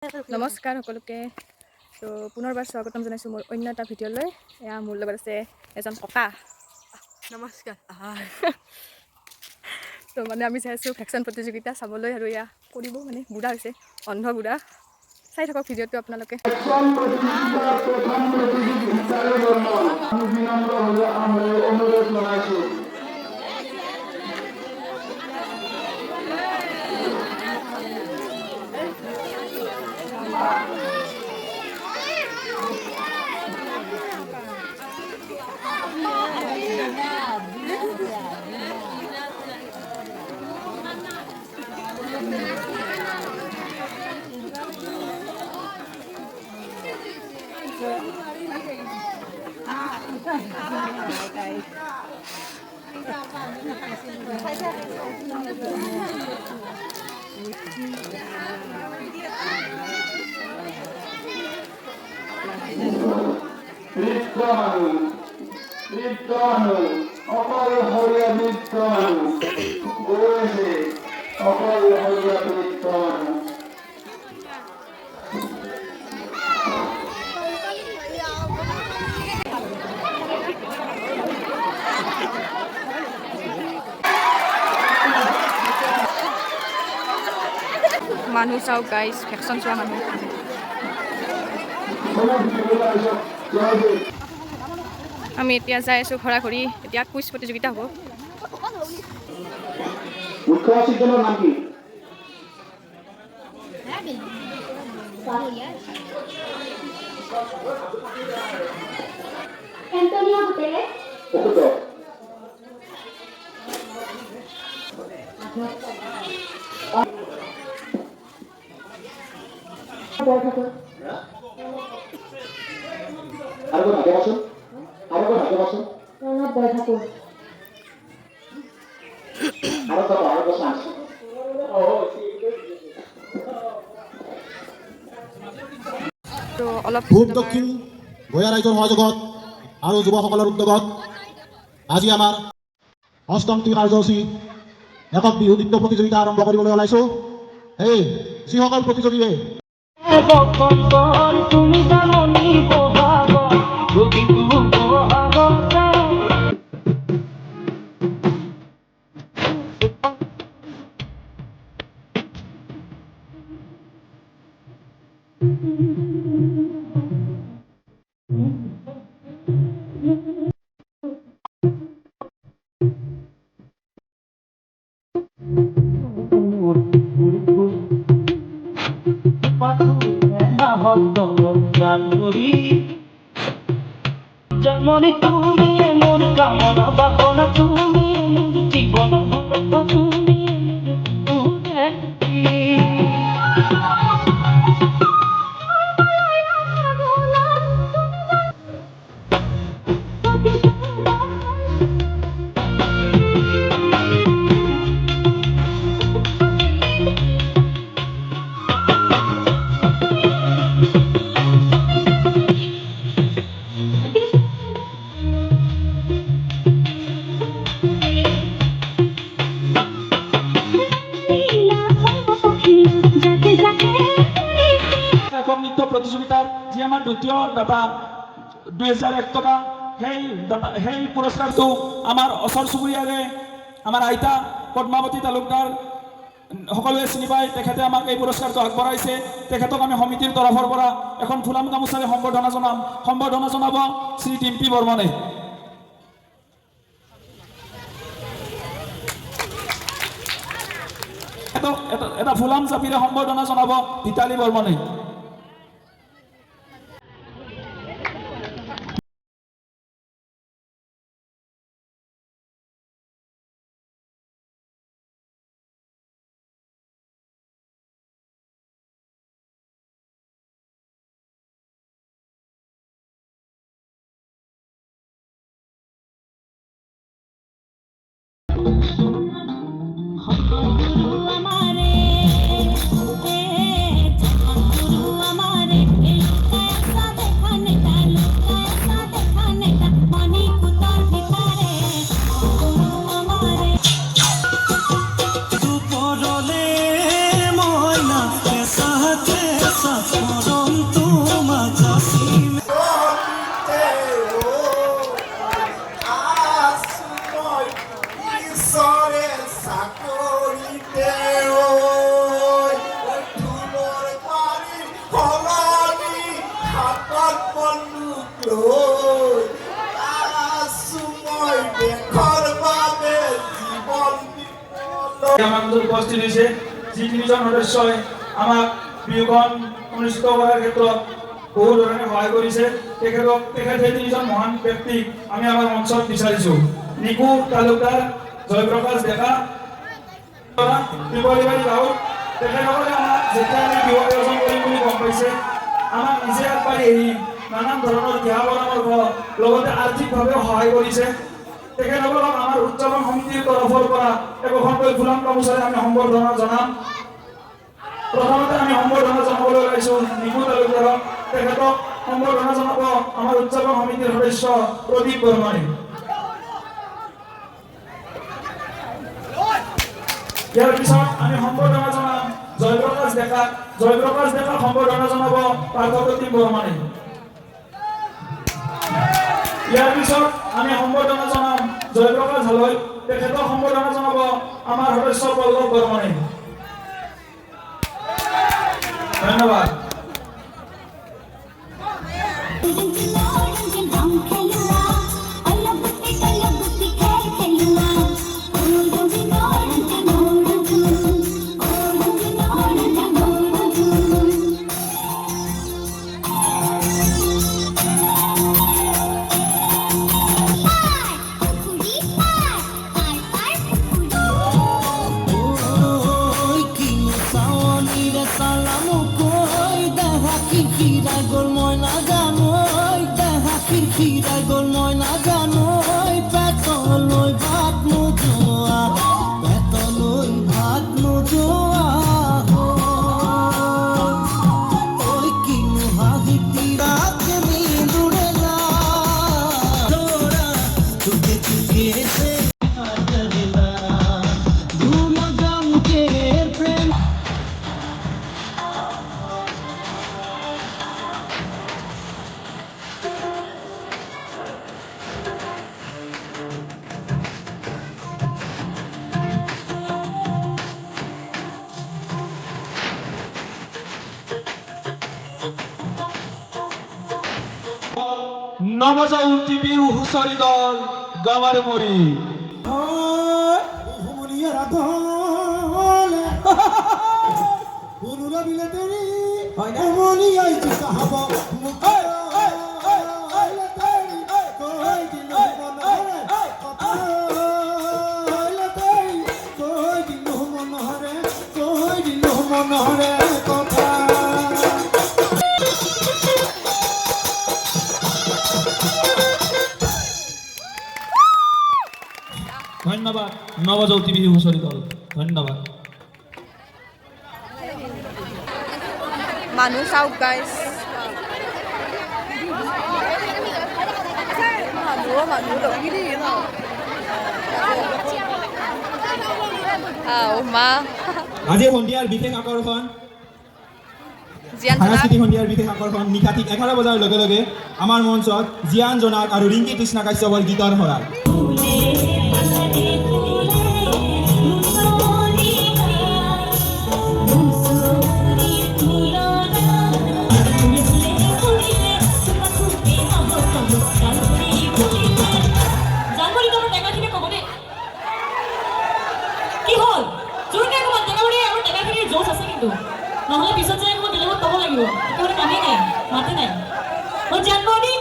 নমস্কাৰ সকলোকে। তো পুনৰবাৰ স্বাগতম জনাইছোঁ মোৰ অন্য এটা ভিডিঅ'লৈ। এয়া মোৰ লগত আছে এজন ককা। নমস্কাৰ। তো মানে আমি চাই আছোঁ ভেকচিন প্ৰতিযোগিতা চাবলৈ, আৰু এয়া কৰিব মানে বুঢ়া হৈছে, অন্ধ বুঢ়া। চাই থাকক ভিডিঅ'টো আপোনালোকে। মানুহ চাওক গাইজ, ভেকচিন চোৱা মানুহ। আমি এতিয়া যাই আছোঁ ঘৰা ঘৰি। এতিয়া কুইজ প্ৰতিযোগিতা হ'ব। মুখ্য শিক্ষকৰ নাম কি? Antonio Guterres. আৰু ভাগে বাচোন। আৰু ভাগে বাচোন। প্ৰণৱ বৰঠাকুৰ। আৰু তো ভাগে বাচোন। তো অলপ পূব দক্ষিণ গঞা ৰাইজৰ সহযোগত আৰু যুৱসকলৰ উদ্যোগত আজি আমাৰ অষ্টমটি কাৰ্যসূচী একক বিহু নৃত্য প্ৰতিযোগিতা আৰম্ভ কৰিবলৈ ওলাইছোঁ। এই যিসকল প্ৰতিযোগীয়ে জন্মনি তুমি মোৰ কামনা বাসনা তুমি জীৱন তুমি একক নৃত্য প্ৰতিযোগিতাৰ যি আমাৰ দ্বিতীয় দাতা 2001 টকা, সেই পুৰস্কাৰটো আমাৰ ওচৰ চুবুৰীয়াৰে আমাৰ আইতা পদ্মাৱতী তালুকদাৰ সকলোৱে চিনি পায়। তেখেতে আমাক এই পুৰস্কাৰটো আগবঢ়াইছে। তেখেতক আমি সমিতিৰ তৰফৰ পৰা এখন ফুলাম গামোচাৰে সম্বৰ্ধনা জনাব শ্ৰী টিম্পী বৰ্মনে। এটা ফুলাম চাপিৰে সম্বৰ্ধনা জনাব ভিতালী বৰ্মনে। লৈ আছো মই দেশৰ বাবে জীৱন দিবলৈ। আমাৰ মাজত উপস্থিত হৈছে যি তিনিজন সদস্যই আমাক বিহুখন অনুষ্ঠিত কৰাৰ ক্ষেত্ৰত বহু ধৰণে সহায় কৰিছে। তেখেত সেই তিনিজন মহান ব্যক্তিক আমি আমাৰ মঞ্চত বিচাৰিছোঁ। নিকু তালুকদাৰ, জয়প্ৰকাশ ডেকা, পিপলিবাৰী গাঁৱত। তেখেতসকলে আমাক যেতিয়া আমি বিহু আয়োজন কৰিম বুলি গম পাইছে, আমাক নিজে আগবাঢ়ি আহি নানান ধৰণৰ দিহা পৰামৰ্শ লগতে আৰ্থিকভাৱেও সহায় কৰিছে। তেখেতসকলক আমাৰ উদযাপন সমিতিৰ তৰফৰ পৰা একোখনকৈ ফুলাম গামোচাৰে আমি সম্বৰ্ধনা জনাম। প্ৰথমতে আমি সম্বৰ্ধনা জনাবলৈ ওলাইছোঁ নিকু তালুকদাৰক। তেখেতক সম্বৰ্ধনা জনাব আমাৰ উদযাপন সমিতিৰ সদস্য প্ৰদীপ বৰ্মাই। ইয়াৰ পিছত আমি সম্বৰ্ধনা জনাম জয়প্ৰকাশ ডেকাক। জয়প্ৰকাশ ডেকাক সম্বৰ্ধনা জনাব পাৰ্থপ্ৰতিম বৰ্মানে। ইয়াৰ পিছত আমি সম্বৰ্ধনা জনাম জয়প্ৰকাশ হালৈ। তেখেতক সম্বৰ্ধনা জনাব আমাৰ সদস্য পল্লৱ বৰ্মনে। ধন্যবাদ। নৱজৌতি বিহু হুঁচৰি দল গামাৰমৰি। ধন্যবাদ নৱজ্যোতি বিহু হুঁচৰি দল, ধন্যবাদ। মানুহ চাওক গাইছ, মানুহ লগি দিয়ে ন। মা আজি সন্ধিয়াৰ বিশেষ আকৰ্ষণ, জিয়ান সাংস্কৃতিক সন্ধিয়াৰ বিশেষ আকৰ্ষণ নিশা ঠিক 11 বজাৰ লগে লগে আমাৰ মঞ্চত জিয়ান জনাক আৰু ৰিংকি কৃষ্ণা কাশ্যপৰ গীতৰ ভঁৰাল। নহলে পিছত যায় মই বেলেগত পাব লাগিব, একেবাৰে কামেই নাই, মাতে নাই। মই জানমণি